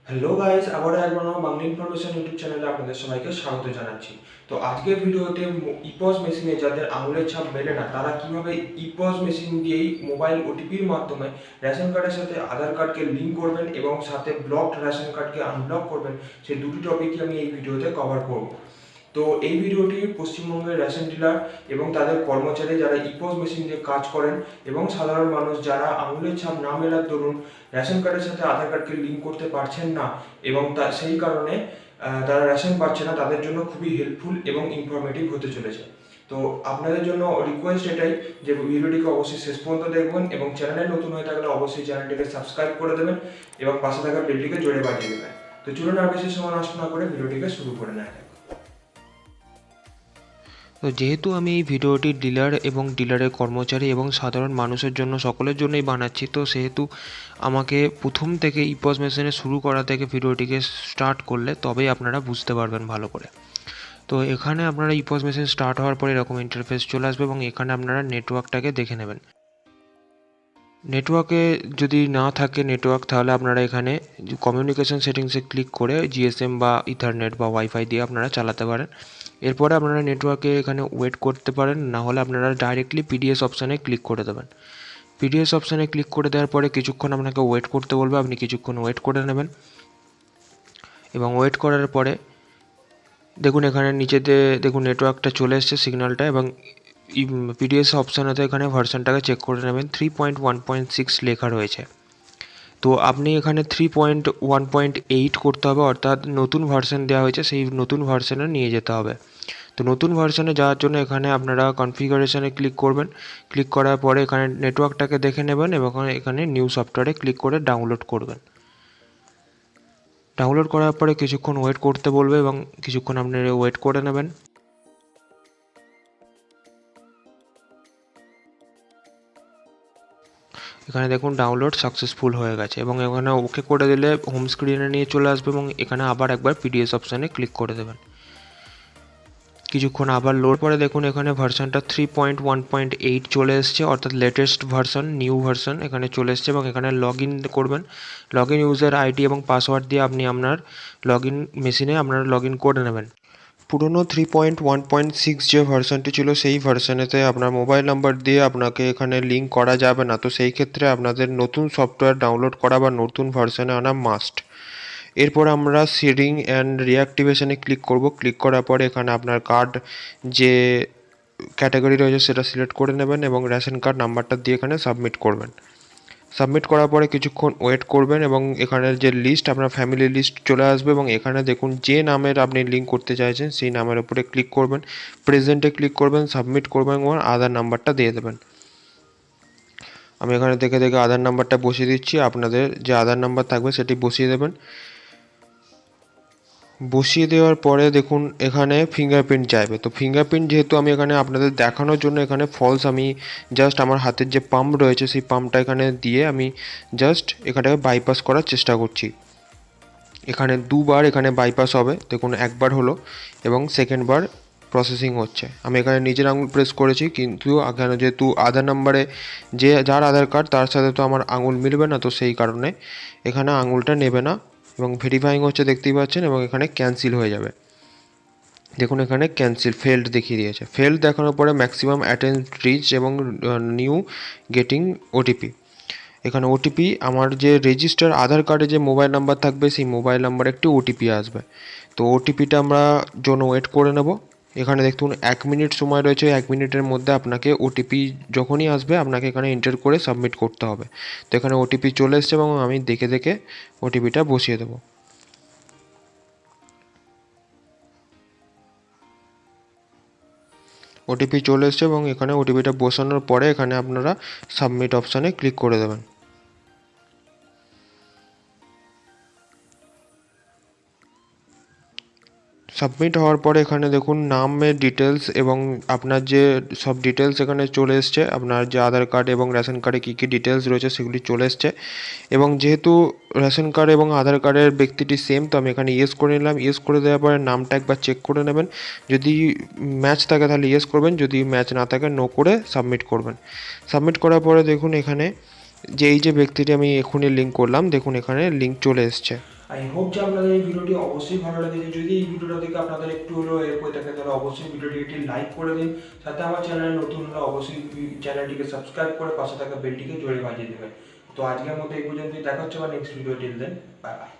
Hello guys, আবারও একবার আমার বাংলা ইনফরমেশন ইউটিউব চ্যানেলে আপনাদের সবাইকে স্বাগত জানাচ্ছি। তো আজকের ভিডিওতে ইপস মেশিনে যাদের আঙুলের ছাপ মেলে না তারা কিভাবে ইপস মেশিন দিয়েই মোবাইল ওটিপির মাধ্যমে রেশন কার্ডের সাথে আধার কার্ডকে লিঙ্ক করবেন এবং সাথে ব্লকড রেশন কার্ডকে আনব্লক করবেন, সেই দুটি টপিকই আমি এই ভিডিওতে কভার করব। তো এই ভিডিওটি পশ্চিমবঙ্গের রেশন ডিলার এবং তাদের কর্মচারী যারা ইপস মেশিন দিয়ে কাজ করেন এবং সাধারণ মানুষ যারা আঙুলের ছাপ না মেলার দরুন রেশন কার্ডের সাথে আধার কার্ডকে লিঙ্ক করতে পারছেন না এবং সেই কারণে তারা রেশন পাচ্ছে না, তাদের জন্য খুবই হেল্পফুল এবং ইনফরমেটিভ হতে চলেছে। তো আপনাদের জন্য রিকোয়েস্ট এটাই যে ভিডিওটিকে অবশ্যই শেষ পর্যন্ত দেখবেন এবং চ্যানেলে নতুন হয়ে থাকলে অবশ্যই চ্যানেলটিকে সাবস্ক্রাইব করে দেবেন এবং পাশে থাকা বেলটিকে জোরে বাজিয়ে দেবেন। তো চলুন আর বেশি সময় নষ্ট না করে ভিডিওটিকে শুরু করে নেওয়া যাক। তো যেহেতু আমি এই ভিডিওটি ডিলার এবং ডিলারের কর্মচারী এবং সাধারণ মানুষের জন্য সকলের জন্যই বানাচ্ছি, তো সেহেতু আমাকে প্রথম থেকে ইপস মেশিনে শুরু করা থেকে ভিডিওটিকে স্টার্ট করলে তবেই আপনারা বুঝতে পারবেন ভালো করে। তো এখানে আপনারা ইপস মেশিন স্টার্ট হওয়ার পরে এরকম ইন্টারফেস চলে আসবে এবং এখানে আপনারা নেটওয়ার্কটাকে দেখে নেবেন। নেটওয়ার্কে যদি না থাকে নেটওয়ার্ক, তাহলে আপনারা এখানে কমিউনিকেশন সেটিংসে ক্লিক করে জিএসএম বা ইথারনেট বা ওয়াইফাই দিয়ে আপনারা চালাতে পারেন। এরপরে আপনারা নেটওয়ার্কে এখানে ওয়েট করতে পারেন, না হলে আপনারা ডাইরেক্টলি পিডিএস অপশানে ক্লিক করে দেবেন। পিডিএস অপশানে ক্লিক করে দেওয়ার পরে কিছুক্ষণ আপনাকে ওয়েট করতে বলবে, আপনি কিছুক্ষণ ওয়েট করে নেবেন এবং ওয়েট করার পরে দেখুন এখানে নিচেতে দেখুন নেটওয়ার্কটা চলে এসছে সিগন্যালটা, এবং পিডিএস অপশানেতে এখানে ভার্সনটাকে চেক করে নেবেন। 3.1.6 লেখা রয়েছে, তো আপনি এখানে 3.1.8 করতে হবে, অর্থাৎ নতুন ভার্সন দেওয়া হয়েছে সেই নতুন ভার্সনে নিয়ে যেতে হবে। তো নতুন ভার্সনে যাওয়ার জন্য এখানে আপনারা কনফিগারেশনে ক্লিক করবেন। ক্লিক করার পরে এখানে নেটওয়ার্কটাকে দেখে নেবেন এবং এখানে নিউ সফটওয়্যারে ক্লিক করে ডাউনলোড করবেন। ডাউনলোড করার পরে কিছুক্ষণ ওয়েট করতে বলবে এবং কিছুক্ষণ আপনারা ওয়েট করে নেবেন। এখানে দেখুন ডাউনলোড সাকসেসফুল হয়ে গেছে এবং এখানে ওকে করে দিলে হোম স্ক্রিনে নিয়ে চলে আসবে এবং এখানে আবার একবার পিডিএস অপশানে ক্লিক করে দেবেন। কিছুক্ষণ আবার লোড পরে দেখুন এখানে ভার্সনটা 3.1.8 চলে এসছে, অর্থাৎ লেটেস্ট ভার্সন, নিউ ভার্সন এখানে চলে এসছে এবং এখানে লগ ইন করবেন। লগ ইন ইউজার আইডি এবং পাসওয়ার্ড দিয়ে আপনি আপনার লগ ইন মেশিনে আপনারা লগ ইন করে নেবেন। পুরনো 3.1.6 যে ভার্সনটি ছিল সেই ভার্সনেতে আপনার মোবাইল নাম্বার দিয়ে আপনাকে এখানে লিঙ্ক করা যাবে না, তো সেই ক্ষেত্রে আপনাদের নতুন সফটওয়্যার ডাউনলোড করা বা নতুন ভার্সনে আনা মাস্ট। এরপর আমরা সেটিং অ্যান্ড রিঅ্যাক্টিভেশনে ক্লিক করব। ক্লিক করার পরে এখানে আপনার কার্ড যে ক্যাটাগরি রয়েছে সেটা সিলেক্ট করে নেবেন এবং রেশন কার্ড নাম্বারটা দিয়ে এখানে সাবমিট করবেন। সাবমিট করার পরে কিছুক্ষণ ওয়েট করবেন এবং এখানে যে লিস্ট আপনার ফ্যামিলি লিস্ট চলে আসবে এবং এখানে দেখুন যে নামের আপনি লিঙ্ক করতে চাইছেন সেই নামের উপরে ক্লিক করবেন, প্রেজেন্টে ক্লিক করবেন, সাবমিট করবেন এবং আধার নাম্বারটা দিয়ে দেবেন। আমি এখানে দেখে দেখে আধার নাম্বারটা বসিয়ে দিচ্ছি, আপনাদের যে আধার নাম্বার থাকবে সেটি বসিয়ে দেবেন। বসিয়ে দেওয়ার পরে দেখুন এখানে ফিঙ্গারপ্রিন্ট চাইবে, তো ফিঙ্গারপ্রিন্ট যেহেতু আমি এখানে আপনাদের দেখানোর জন্য এখানে ফলস আমি জাস্ট আমার হাতের যে পাম্প রয়েছে সেই পাম্পটা এখানে দিয়ে আমি জাস্ট এখানটাকে বাইপাস করার চেষ্টা করছি। এখানে দুবার এখানে বাইপাস হবে, দেখুন একবার হলো এবং সেকেন্ডবার প্রসেসিং হচ্ছে। আমি এখানে নিজের আঙুল প্রেস করেছি, কিন্তু এখানে যেহেতু আধার নাম্বারে যে যার আধার কার্ড তার সাথে তো আমার আঙুল মিলবে না, তো সেই কারণে এখানে আঙুলটা নেবে না এবং ভেরিফাইং হচ্ছে দেখতেই পাচ্ছেন এবং এখানে ক্যান্সেল হয়ে যাবে। দেখুন এখানে ক্যান্সেল ফেল্ড দেখিয়ে দিয়েছে। ফেল্ড দেখানোর পরে ম্যাক্সিমাম অ্যাটেন্ড রিচ এবং নিউ গেটিং ওটিপি। এখানে ওটিপি আমার যে রেজিস্টার আধার কার্ডে যে মোবাইল নাম্বার থাকবে সেই মোবাইল নাম্বারে একটি ওটিপি আসবে, তো ওটিপিটা আমরা জন্য ওয়েট করে নেব। এখানে দেখুন 1 মিনিট সময় রয়েছে, 1 মিনিটের মধ্যে আপনাকে ওটিপি যখনই আসবে আপনাকে এখানে এন্টার করে সাবমিট করতে হবে। তো এখানে ওটিপি চলে এসছে এবং আমি দেখে দেখে ওটিপিটা বসিয়ে দেবো। ওটিপি চলে এসছে এবং এখানে ওটিপিটা বসানোর পরে এখানে আপনারা সাবমিট অপশানে ক্লিক করে দেবেন। সাবমিট হওয়ার পরে এখানে দেখুন নামের ডিটেলস এবং আপনার যে সব ডিটেলস এখানে চলে এসছে, আপনার যে আধার কার্ড এবং রেশন কার্ডে কী কী ডিটেলস রয়েছে সেগুলি চলে এসছে। এবং যেহেতু রেশন কার্ড এবং আধার কার্ডের ব্যক্তিটি সেম, তো আমি এখানে ইয়েস করে নিলাম। ইয়েস করে দেওয়ার পরে নামটা একবার চেক করে নেবেন, যদি ম্যাচ থাকে তাহলে ইয়েস করবেন, যদি ম্যাচ না থাকে নো করে সাবমিট করবেন। সাবমিট করার পরে দেখুন এখানে যে এই যে ব্যক্তিটি আমি এখনই লিঙ্ক করলাম, দেখুন এখানে লিঙ্ক চলে এসছে। আই হোপ যে আপনাদের এই ভিডিওটি অবশ্যই ভালো লেগেছে। যদি এই ভিডিওটা থেকে আপনাদের একটু হলেও হেল্প হয়ে থাকে তাহলে অবশ্যই ভিডিওটি একটি লাইক করে দিন। সাথে আমার চ্যানেলে নতুন হলে অবশ্যই চ্যানেলটিকে সাবস্ক্রাইব করে পাশে থাকা বেলটিকে জোরে বাজিয়ে দেবেন। তো আজকের মতো এই পর্যন্তই, দেখা হচ্ছে আবার next video. Till then, bye by.